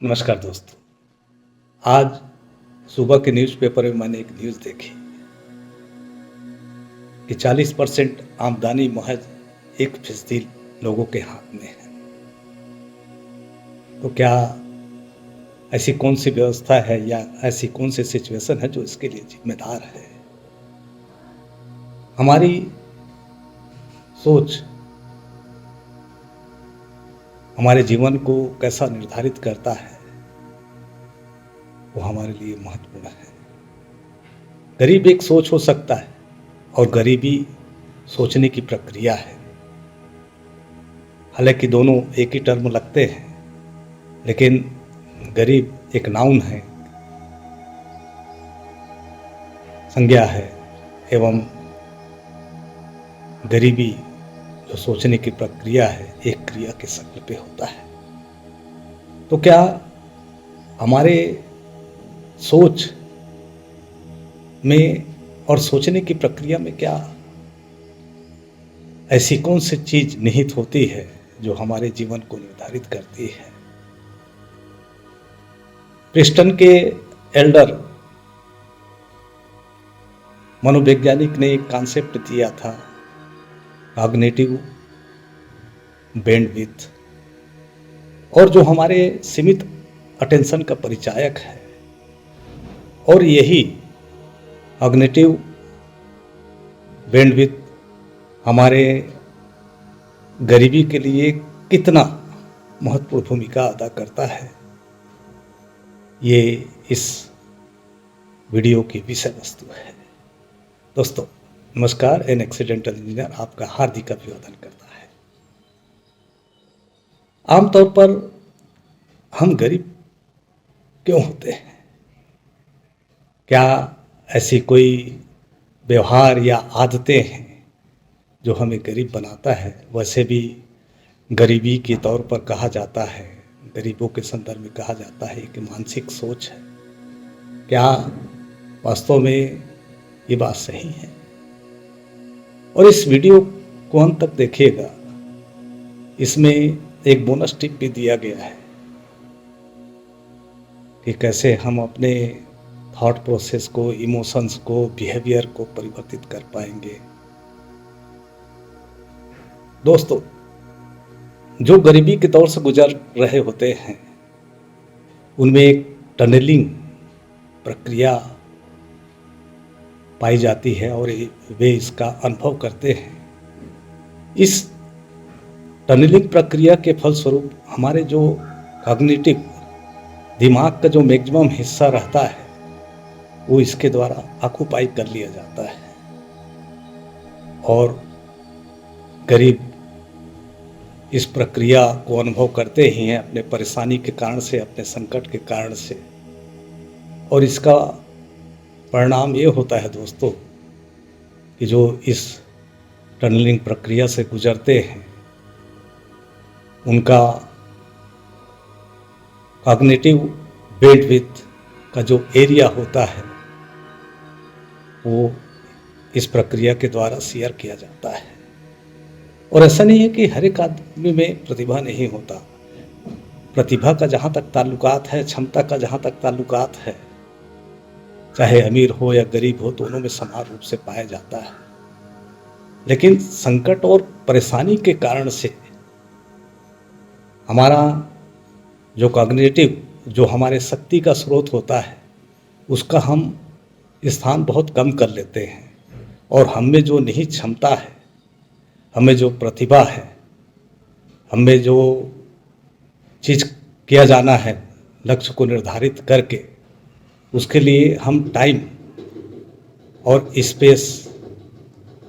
नमस्कार दोस्तों। आज सुबह के न्यूज़पेपर में मैंने एक न्यूज़ देखी कि 40% आमदनी महज 1% लोगों के हाथ में है। तो क्या ऐसी कौन सी व्यवस्था है या ऐसी कौन सी सिचुएशन है जो इसके लिए जिम्मेदार है? हमारी सोच हमारे जीवन को कैसा निर्धारित करता है वो हमारे लिए महत्वपूर्ण है। गरीब एक सोच हो सकता है और गरीबी सोचने की प्रक्रिया है। हालांकि दोनों एक ही टर्म लगते हैं, लेकिन गरीब एक नाउन है, संज्ञा है, एवं गरीबी जो सोचने की प्रक्रिया है एक क्रिया के शक्ल पे होता है। तो क्या हमारे सोच में और सोचने की प्रक्रिया में क्या ऐसी कौन सी चीज निहित होती है जो हमारे जीवन को निर्धारित करती है? प्रिस्टन के एल्डर मनोवैज्ञानिक ने एक कॉन्सेप्ट दिया था, कॉग्निटिव बैंडविड्थ, और जो हमारे सीमित अटेंशन का परिचायक है। और यही कॉग्निटिव बैंडविड्थ हमारे गरीबी के लिए कितना महत्वपूर्ण भूमिका अदा करता है, ये इस वीडियो की विषय वस्तु है। दोस्तों नमस्कार। एन एक्सीडेंटल इंजीनियर आपका हार्दिक अभिवादन करता है। आमतौर पर हम गरीब क्यों होते हैं? क्या ऐसी कोई व्यवहार या आदतें हैं जो हमें गरीब बनाता है? वैसे भी गरीबी के तौर पर कहा जाता है, गरीबों के संदर्भ में कहा जाता है कि मानसिक सोच है। क्या वास्तव में ये बात सही है? और इस वीडियो को अंत तक देखिएगा। इसमें एक बोनस टिप भी दिया गया है कि कैसे हम अपने थॉट प्रोसेस को, इमोशंस को, बिहेवियर को परिवर्तित कर पाएंगे। दोस्तों, जो गरीबी के दौर से गुजर रहे होते हैं उनमें एक टनलिंग प्रक्रिया पाई जाती है और वे इसका अनुभव करते हैं। इस टनलिंग प्रक्रिया के फलस्वरूप हमारे जो कॉग्निटिव दिमाग का जो मैक्सिमम हिस्सा रहता है वो इसके द्वारा ऑक्युपाई कर लिया जाता है और गरीब इस प्रक्रिया को अनुभव करते ही हैं अपने परेशानी के कारण से, अपने संकट के कारण से। और इसका परिणाम ये होता है दोस्तों कि जो इस टनलिंग प्रक्रिया से गुजरते हैं उनका कॉग्निटिव बैंडविड्थ का जो एरिया होता है वो इस प्रक्रिया के द्वारा शेयर किया जाता है। और ऐसा नहीं है कि हर एक आदमी में प्रतिभा नहीं होता। प्रतिभा का जहाँ तक ताल्लुकात है, क्षमता का जहाँ तक ताल्लुकात है, चाहे अमीर हो या गरीब हो, दोनों में समान रूप से पाया जाता है। लेकिन संकट और परेशानी के कारण से हमारा जो कॉग्निटिव, जो हमारे शक्ति का स्रोत होता है, उसका हम स्थान बहुत कम कर लेते हैं। और हम में जो निहित क्षमता है, हमें जो प्रतिभा है, हमें जो चीज़ किया जाना है लक्ष्य को निर्धारित करके, उसके लिए हम टाइम और स्पेस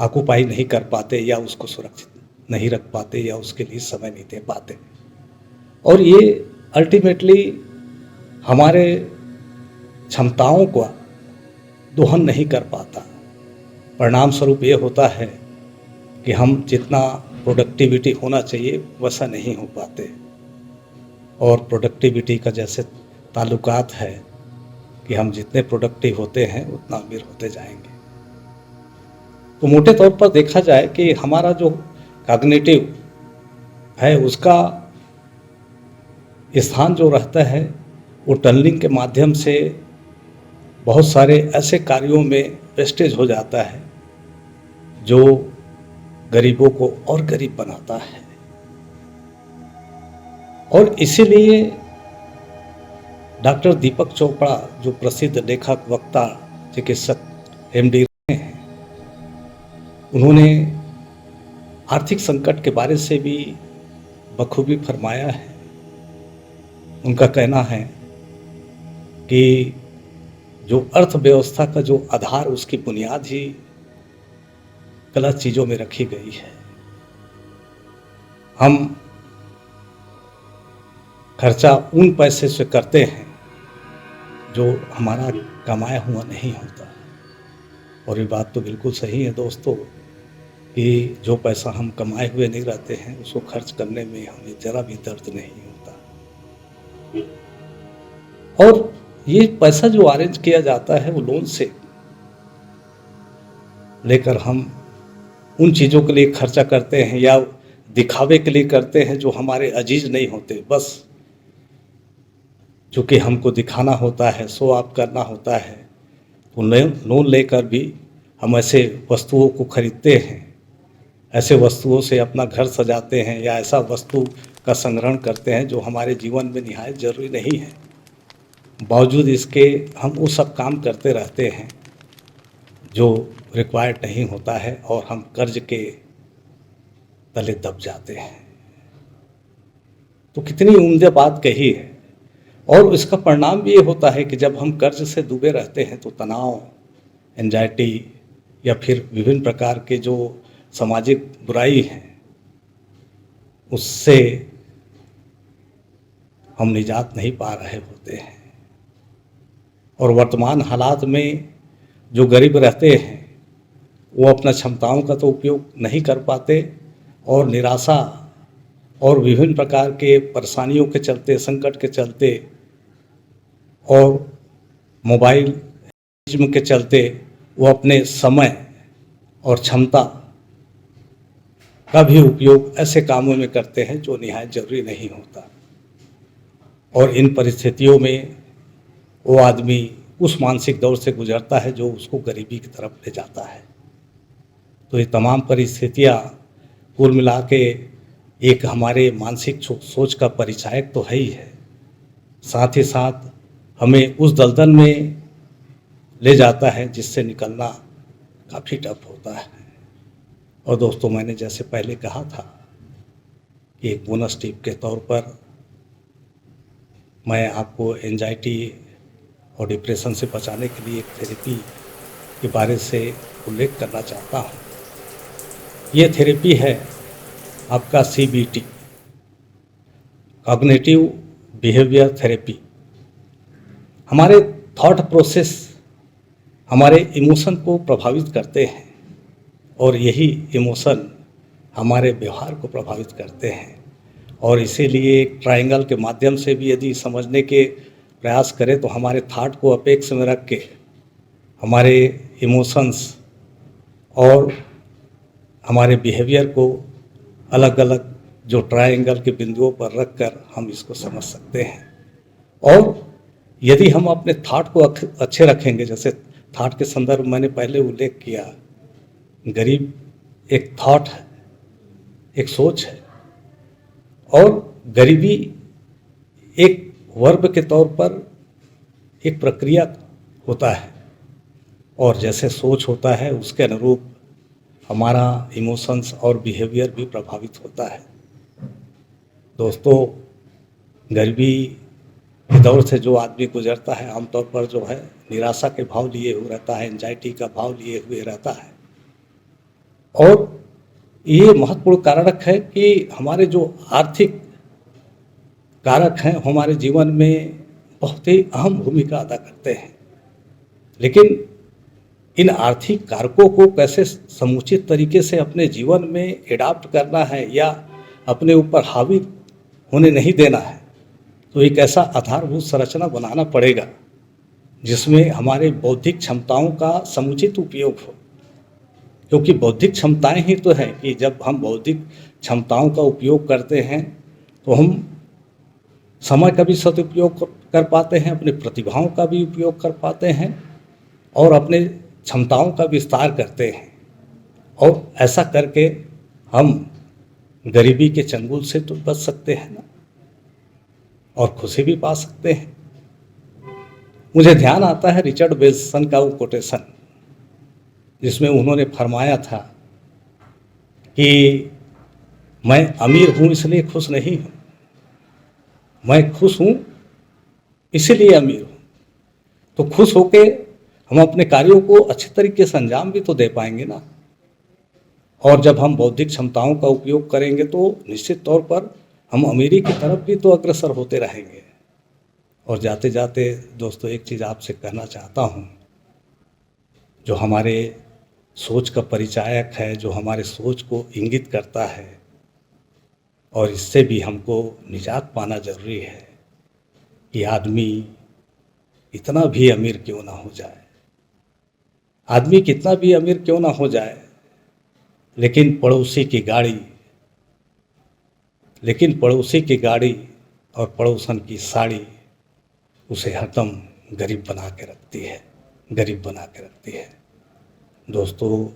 ऑक्युपाई नहीं कर पाते या उसको सुरक्षित नहीं रख पाते या उसके लिए समय नहीं दे पाते। और ये अल्टीमेटली हमारे क्षमताओं का दोहन नहीं कर पाता। परिणाम स्वरूप ये होता है कि हम जितना प्रोडक्टिविटी होना चाहिए वैसा नहीं हो पाते। और प्रोडक्टिविटी का जैसे ताल्लुकात है कि हम जितने प्रोडक्टिव होते हैं उतना अमीर होते जाएंगे। तो मोटे तौर पर देखा जाए कि हमारा जो कॉग्निटिव है उसका स्थान जो रहता है वो टनलिंग के माध्यम से बहुत सारे ऐसे कार्यों में वेस्टेज हो जाता है जो गरीबों को और गरीब बनाता है। और इसीलिए डॉक्टर दीपक चोपड़ा जो प्रसिद्ध लेखक, वक्ता, चिकित्सक, एमडी रहे हैं, उन्होंने आर्थिक संकट के बारे से भी बखूबी फरमाया है। उनका कहना है कि जो अर्थव्यवस्था का जो आधार, उसकी बुनियाद ही गलत चीज़ों में रखी गई है। हम खर्चा उन पैसे से करते हैं जो हमारा कमाया हुआ नहीं होता। और ये बात तो बिल्कुल सही है दोस्तों कि जो पैसा हम कमाए हुए नहीं रहते हैं उसको खर्च करने में हमें ज़रा भी दर्द नहीं होता। और ये पैसा जो अरेंज किया जाता है वो लोन से लेकर हम उन चीज़ों के लिए खर्चा करते हैं या दिखावे के लिए करते हैं जो हमारे अजीज नहीं होते। बस चूँकि हमको दिखाना होता है, शो ऑफ करना होता है, तो लोन लेकर भी हम ऐसे वस्तुओं को खरीदते हैं, ऐसे वस्तुओं से अपना घर सजाते हैं या ऐसा वस्तु का संग्रहण करते हैं जो हमारे जीवन में निहायत जरूरी नहीं है। बावजूद इसके हम वो सब काम करते रहते हैं जो रिक्वायर्ड नहीं होता है और हम कर्ज के तले दब जाते हैं। तो कितनी उम्दा बात कही है। और इसका परिणाम भी ये होता है कि जब हम कर्ज से डूबे रहते हैं तो तनाव, एंजाइटी या फिर विभिन्न प्रकार के जो सामाजिक बुराई हैं उससे हम निजात नहीं पा रहे होते हैं। और वर्तमान हालात में जो गरीब रहते हैं वो अपना क्षमताओं का तो उपयोग नहीं कर पाते और निराशा और विभिन्न प्रकार के परेशानियों के चलते, संकट के चलते और मोबाइल के चलते वो अपने समय और क्षमता का भी उपयोग ऐसे कामों में करते हैं जो निहायत जरूरी नहीं होता। और इन परिस्थितियों में वो आदमी उस मानसिक दौर से गुजरता है जो उसको गरीबी की तरफ ले जाता है। तो ये तमाम परिस्थितियाँ कुल मिला के एक हमारे मानसिक सोच का परिचायक तो है ही है, साथ ही साथ हमें उस दलदल में ले जाता है जिससे निकलना काफ़ी टफ होता है। और दोस्तों, मैंने जैसे पहले कहा था कि एक बोनस टिप के तौर पर मैं आपको एंजाइटी और डिप्रेशन से बचाने के लिए एक थेरेपी के बारे से उल्लेख करना चाहता हूँ। ये थेरेपी है आपका CBT, कॉग्निटिव बिहेवियर थेरेपी। हमारे थॉट प्रोसेस, हमारे इमोशन को प्रभावित करते हैं और यही इमोशन हमारे व्यवहार को प्रभावित करते हैं। और इसीलिए एक ट्रायंगल के माध्यम से भी यदि समझने के प्रयास करें तो हमारे थॉट को अपेक्ष में रख के हमारे इमोशंस और हमारे बिहेवियर को अलग अलग जो ट्रायंगल के बिंदुओं पर रख कर हम इसको समझ सकते हैं। और यदि हम अपने थॉट को अच्छे रखेंगे, जैसे थॉट के संदर्भ मैंने पहले उल्लेख किया, गरीब एक थॉट है, एक सोच है, और गरीबी एक वर्ब के तौर पर एक प्रक्रिया होता है। और जैसे सोच होता है उसके अनुरूप हमारा इमोशंस और बिहेवियर भी प्रभावित होता है। दोस्तों, गरीबी के दौर से जो आदमी गुजरता है आमतौर पर जो है निराशा के भाव लिए हुए रहता है, एंजाइटी का भाव लिए हुए रहता है। और ये महत्वपूर्ण कारक है कि हमारे जो आर्थिक कारक हैं हमारे जीवन में बहुत ही अहम भूमिका अदा करते हैं। लेकिन इन आर्थिक कारकों को कैसे समुचित तरीके से अपने जीवन में एडाप्ट करना है या अपने ऊपर हावी होने नहीं देना है, तो एक ऐसा आधारभूत संरचना बनाना पड़ेगा जिसमें हमारे बौद्धिक क्षमताओं का समुचित उपयोग हो। क्योंकि बौद्धिक क्षमताएं ही तो हैं कि जब हम बौद्धिक क्षमताओं का उपयोग करते हैं तो हम समय का भी सदुपयोग कर पाते हैं, अपनी प्रतिभाओं का भी उपयोग कर पाते हैं और अपने क्षमताओं का विस्तार करते हैं। और ऐसा करके हम गरीबी के चंगुल से तो बच सकते हैं ना, और खुशी भी पा सकते हैं। मुझे ध्यान आता है रिचर्ड ब्रेंसन का वो कोटेशन, जिसमें उन्होंने फरमाया था कि मैं अमीर हूँ इसलिए खुश नहीं हूँ, मैं खुश हूँ इसीलिए अमीर हूँ। तो खुश होके हम अपने कार्यों को अच्छे तरीके से अंजाम भी तो दे पाएंगे ना। और जब हम बौद्धिक क्षमताओं का उपयोग करेंगे तो निश्चित तौर पर हम अमीरी की तरफ भी तो अग्रसर होते रहेंगे। और जाते जाते दोस्तों एक चीज़ आपसे कहना चाहता हूँ, जो हमारे सोच का परिचायक है, जो हमारे सोच को इंगित करता है, और इससे भी हमको निजात पाना जरूरी है कि आदमी इतना भी अमीर क्यों ना हो जाए, आदमी कितना भी अमीर क्यों ना हो जाए, लेकिन पड़ोसी की गाड़ी और पड़ोसन की साड़ी उसे हरदम गरीब बना के रखती है। दोस्तों,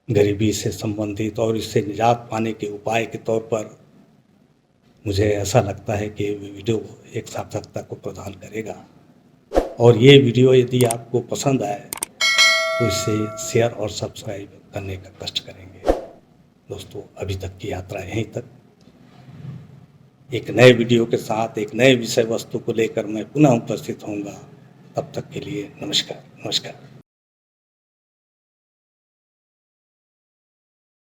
गरीबी से संबंधित और इससे निजात पाने के उपाय के तौर पर मुझे ऐसा लगता है कि वीडियो एक सार्थकता को प्रदान करेगा। और ये वीडियो यदि आपको पसंद आए तो इसे शेयर और सब्सक्राइब करने का कष्ट करेंगे। दोस्तों, अभी तक की यात्रा यहीं तक। एक नए वीडियो के साथ एक नए विषय वस्तु को लेकर मैं पुनः उपस्थित होऊंगा। तब तक के लिए नमस्कार।